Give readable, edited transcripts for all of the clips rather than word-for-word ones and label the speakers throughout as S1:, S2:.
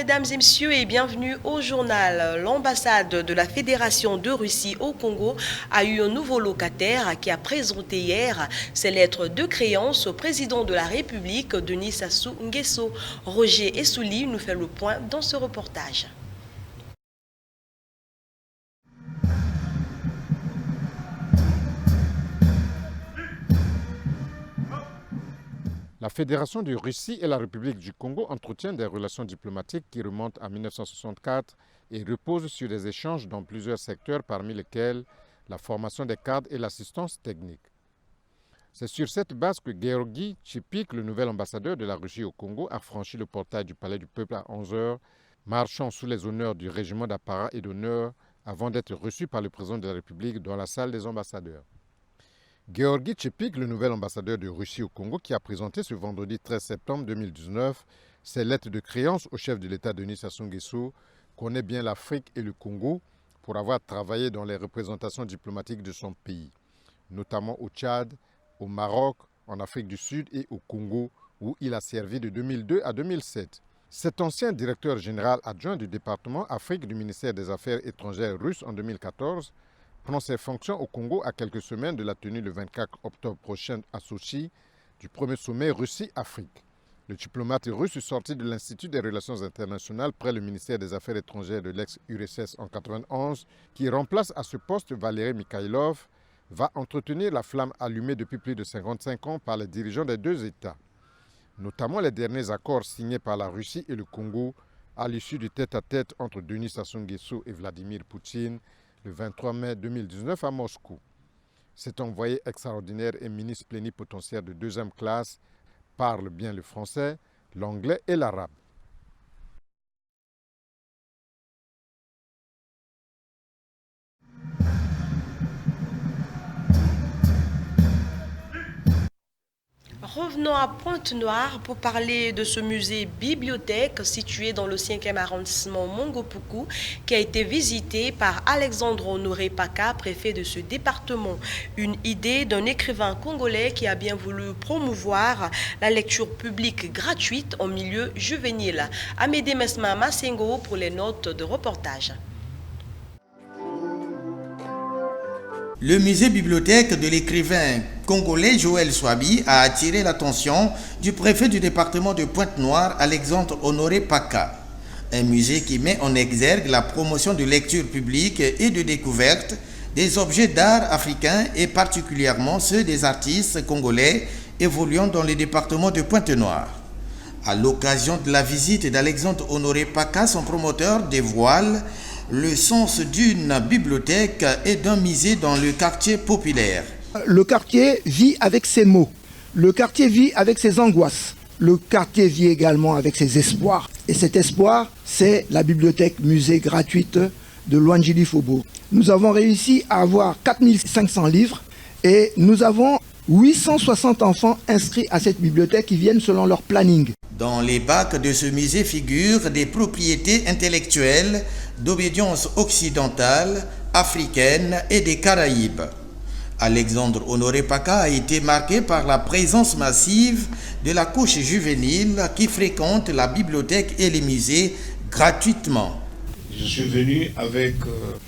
S1: mesdames et messieurs, et bienvenue au journal. L'ambassade de la Fédération de Russie au Congo a eu un nouveau locataire qui a présenté hier ses lettres de créance au président de la République, Denis Sassou Nguesso. Roger Essouli nous fait le point dans ce reportage.
S2: La Fédération de Russie et la République du Congo entretiennent des relations diplomatiques qui remontent à 1964 et reposent sur des échanges dans plusieurs secteurs, parmi lesquels la formation des cadres et l'assistance technique. C'est sur cette base que Georgi Tchipik, le nouvel ambassadeur de la Russie au Congo, a franchi le portail du Palais du Peuple à 11 h, marchant sous les honneurs du régiment d'apparat et d'honneur avant d'être reçu par le président de la République dans la salle des ambassadeurs. Georgi Tchipik, le nouvel ambassadeur de Russie au Congo, qui a présenté ce vendredi 13 septembre 2019 ses lettres de créance au chef de l'État Denis Sassou Nguesso, connaît bien l'Afrique et le Congo pour avoir travaillé dans les représentations diplomatiques de son pays, notamment au Tchad, au Maroc, en Afrique du Sud et au Congo, où il a servi de 2002 à 2007. Cet ancien directeur général adjoint du département Afrique du ministère des Affaires étrangères russe en 2014 prend ses fonctions au Congo à quelques semaines de la tenue le 24 octobre prochain à Sochi du premier sommet Russie-Afrique. Le diplomate russe sorti de l'Institut des Relations internationales près le ministère des Affaires étrangères de l'ex-URSS en 1991, qui remplace à ce poste Valéry Mikhaïlov, va entretenir la flamme allumée depuis plus de 55 ans par les dirigeants des deux États, notamment les derniers accords signés par la Russie et le Congo à l'issue du tête-à-tête entre Denis Sassou Nguesso et Vladimir Poutine le 23 mai 2019 à Moscou. Cet envoyé extraordinaire et ministre plénipotentiaire de deuxième classe parle bien le français, l'anglais et l'arabe.
S1: Revenons à Pointe-Noire pour parler de ce musée-bibliothèque situé dans le 5e arrondissement Mongopuku qui a été visité par Alexandre Honoré Paka, préfet de ce département. Une idée d'un écrivain congolais qui a bien voulu promouvoir la lecture publique gratuite en milieu juvénile. Amédée Mesma Massengo pour les notes de reportage.
S3: Le musée-bibliothèque de l'écrivain congolais Joël Swabi a attiré l'attention du préfet du département de Pointe-Noire, Alexandre Honoré Paka. Un musée qui met en exergue la promotion de lecture publique et de découverte des objets d'art africains et particulièrement ceux des artistes congolais évoluant dans le département de Pointe-Noire. À l'occasion de la visite d'Alexandre Honoré Paka, son promoteur dévoile le sens d'une bibliothèque et d'un musée dans le quartier populaire.
S4: Le quartier vit avec ses maux, le quartier vit avec ses angoisses, le quartier vit également avec ses espoirs. Et cet espoir, c'est la bibliothèque musée gratuite de Luanjili Faubourg. Nous avons réussi à avoir 4500 livres et nous avons 860 enfants inscrits à cette bibliothèque qui viennent selon leur planning.
S3: Dans les bacs de ce musée figurent des propriétés intellectuelles d'obédience occidentale, africaine et des Caraïbes. Alexandre Honoré Paka a été marqué par la présence massive de la couche juvénile qui fréquente la bibliothèque et les musées gratuitement.
S5: Je suis venu avec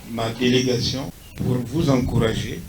S5: ma délégation pour vous encourager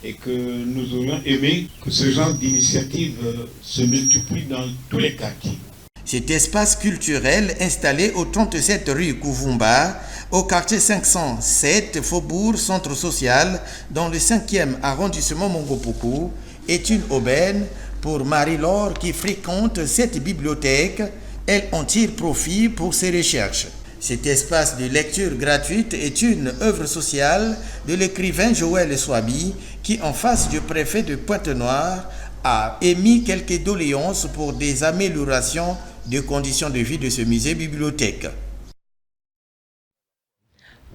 S5: et que nous aurions aimé que ce genre d'initiative se multiplie dans tous les quartiers.
S3: Cet espace culturel installé au 37 rue Kouvumba, au quartier 507 Faubourg Centre Social, dans le 5e arrondissement Mongopuku, est une aubaine pour Marie-Laure qui fréquente cette bibliothèque. Elle en tire profit pour ses recherches. Cet espace de lecture gratuite est une œuvre sociale de l'écrivain Joël Swabi qui, en face du préfet de Pointe-Noire, a émis quelques doléances pour des améliorations des conditions de vie de ce musée-bibliothèque.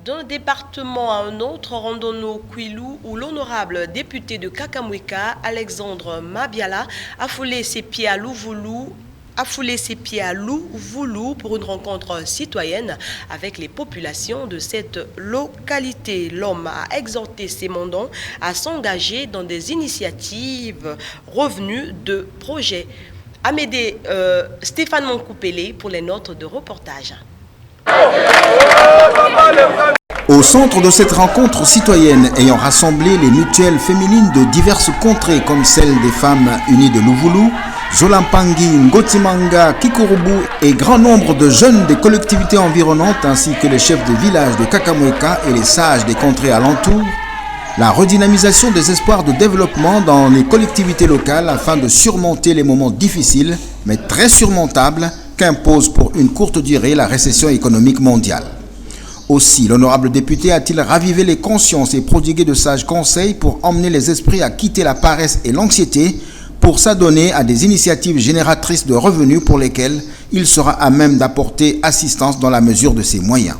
S1: D'un département à un autre, rendons-nous au Kwilu où l'honorable député de Kakamwika, Alexandre Mabiala, a foulé ses pieds à Louvoulou pour une rencontre citoyenne avec les populations de cette localité. L'homme a exhorté ses mandants à s'engager dans des initiatives revenues de projets. Amédée Stéphane Moncoupélé pour les notes de reportage.
S3: Au centre de cette rencontre citoyenne ayant rassemblé les mutuelles féminines de diverses contrées comme celle des femmes unies de Louvoulou, Zolampangi, Ngotimanga, Kikurubu et grand nombre de jeunes des collectivités environnantes ainsi que les chefs de village de Kakamweka et les sages des contrées alentours, la redynamisation des espoirs de développement dans les collectivités locales afin de surmonter les moments difficiles mais très surmontables qu'impose pour une courte durée la récession économique mondiale. Aussi, l'honorable député a-t-il ravivé les consciences et prodigué de sages conseils pour emmener les esprits à quitter la paresse et l'anxiété pour s'adonner à des initiatives génératrices de revenus pour lesquelles il sera à même d'apporter assistance dans la mesure de ses moyens.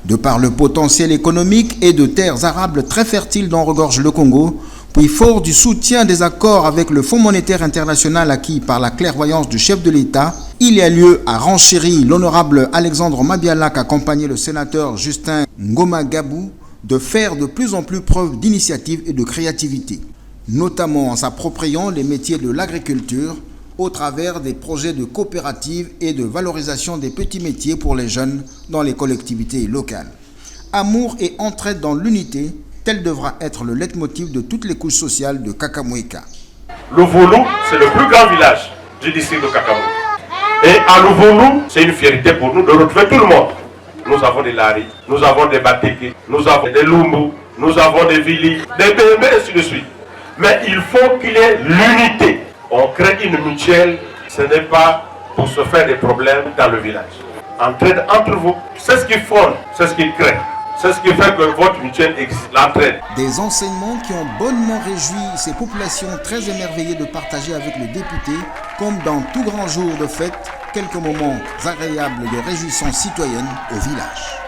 S3: De par le potentiel économique et de terres arables très fertiles dont regorge le Congo, puis fort du soutien des accords avec le Fonds monétaire international acquis par la clairvoyance du chef de l'État, il y a lieu à renchérir l'honorable Alexandre Mabiala qu'accompagnait le sénateur Justin Ngoma Gabou de faire de plus en plus preuve d'initiative et de créativité, notamment en s'appropriant les métiers de l'agriculture au travers des projets de coopérative et de valorisation des petits métiers pour les jeunes dans les collectivités locales. Amour et entraide dans l'unité, tel devra être le leitmotiv de toutes les couches sociales de Kakamweka.
S6: Louvoulou, c'est le plus grand village du district de Kakamweka. Et à Louvoulou, c'est une fierté pour nous de retrouver tout le monde. Nous avons des Lari, nous avons des Bateke, nous avons des Lumbu, nous avons des Vili, des BMB et ainsi de suite. Mais il faut qu'il y ait l'unité. On crée une mutuelle, ce n'est pas pour se faire des problèmes dans le village. Entraide entre vous, c'est ce qui fonde, c'est ce qui crée. C'est ce qui fait que votre mutuelle existe, l'entraide.
S3: Des enseignements qui ont bonnement réjoui ces populations très émerveillées de partager avec le député, comme dans tout grand jour de fête, quelques moments agréables de réjouissance citoyenne au village.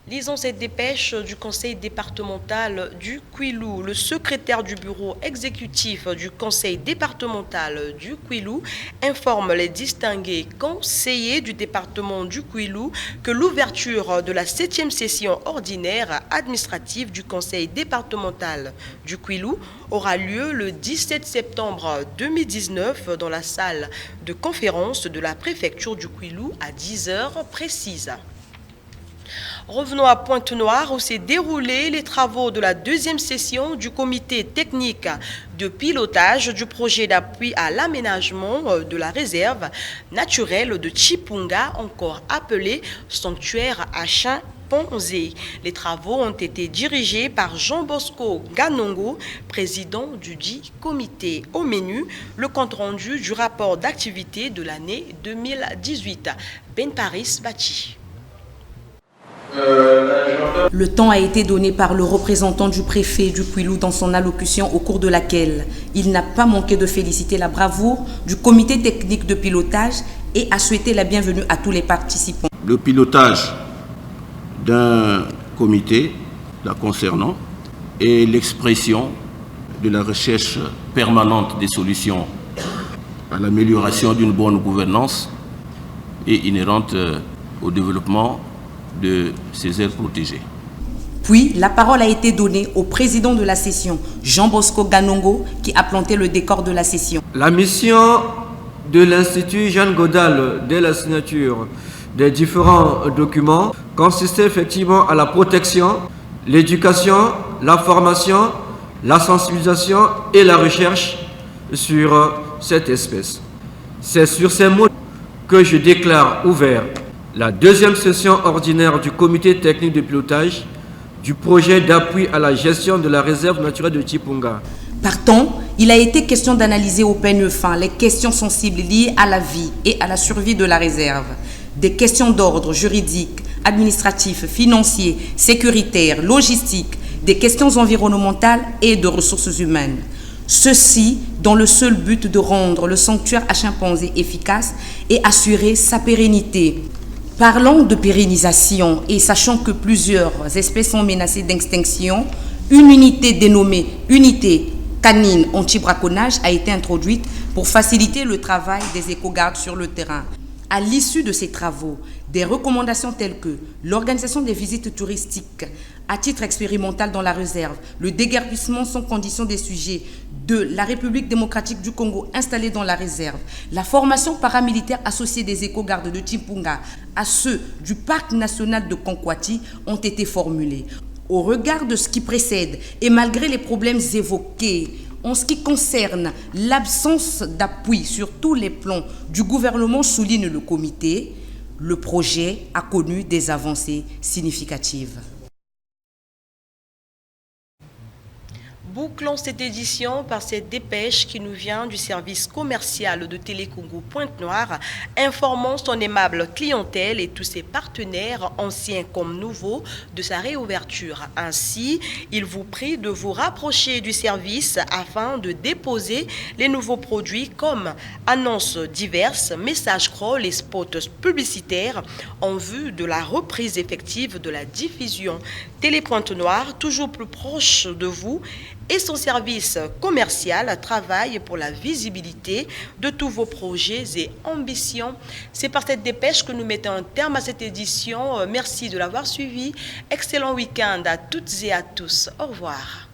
S1: Lisons cette dépêche du conseil départemental du Kwilu. Le secrétaire du bureau exécutif du conseil départemental du Kwilu informe les distingués conseillers du département du Kwilu que l'ouverture de la 7e session ordinaire administrative du conseil départemental du Kwilu aura lieu le 17 septembre 2019 dans la salle de conférence de la préfecture du Kwilu à 10h précises. Revenons à Pointe-Noire où s'est déroulé les travaux de la 2e session du comité technique de pilotage du projet d'appui à l'aménagement de la réserve naturelle de Chipunga, encore appelé sanctuaire à chimpanzés. Les travaux ont été dirigés par Jean-Bosco Ganongo, président du dit comité. Au menu, le compte-rendu du rapport d'activité de l'année 2018. Ben Paris Bachi.
S7: Le temps a été donné par le représentant du préfet du Kwilu dans son allocution au cours de laquelle il n'a pas manqué de féliciter la bravoure du comité technique de pilotage et a souhaité la bienvenue à tous les participants.
S8: Le pilotage d'un comité la concernant est l'expression de la recherche permanente des solutions à l'amélioration d'une bonne gouvernance et inhérente au développement de ces aires protégées.
S7: Puis, la parole a été donnée au président de la session, Jean-Bosco Ganongo, qui a planté le décor de la session.
S9: La mission de l'Institut Jeanne Godal dès la signature des différents documents consistait effectivement à la protection, l'éducation, la formation, la sensibilisation et la recherche sur cette espèce. C'est sur ces mots que je déclare ouvert la 2e session ordinaire du comité technique de pilotage du projet d'appui à la gestion de la réserve naturelle de Chipunga.
S7: Partant, il a été question d'analyser au peigne fin les questions sensibles liées à la vie et à la survie de la réserve. Des questions d'ordre juridique, administratif, financier, sécuritaire, logistique, des questions environnementales et de ressources humaines. Ceci dans le seul but de rendre le sanctuaire à chimpanzés efficace et assurer sa pérennité. Parlant de pérennisation et sachant que plusieurs espèces sont menacées d'extinction, une unité dénommée Unité canine anti-braconnage a été introduite pour faciliter le travail des éco-gardes sur le terrain. À l'issue de ces travaux, des recommandations telles que l'organisation des visites touristiques à titre expérimental dans la réserve, le déguerpissement sans condition des sujets de la République démocratique du Congo installés dans la réserve, la formation paramilitaire associée des éco-gardes de Timpunga à ceux du parc national de Konkwati ont été formulés. Au regard de ce qui précède et malgré les problèmes évoqués, en ce qui concerne l'absence d'appui sur tous les plans du gouvernement, souligne le comité, le projet a connu des avancées significatives.
S1: Bouclons cette édition par cette dépêche qui nous vient du service commercial de Télécongo Pointe-Noire, informant son aimable clientèle et tous ses partenaires, anciens comme nouveaux, de sa réouverture. Ainsi, il vous prie de vous rapprocher du service afin de déposer les nouveaux produits comme annonces diverses, messages crawl et spots publicitaires en vue de la reprise effective de la diffusion. Télé Pointe-Noire, toujours plus proche de vous, et son service commercial travaille pour la visibilité de tous vos projets et ambitions. C'est par cette dépêche que nous mettons un terme à cette édition. Merci de l'avoir suivi. Excellent week-end à toutes et à tous. Au revoir.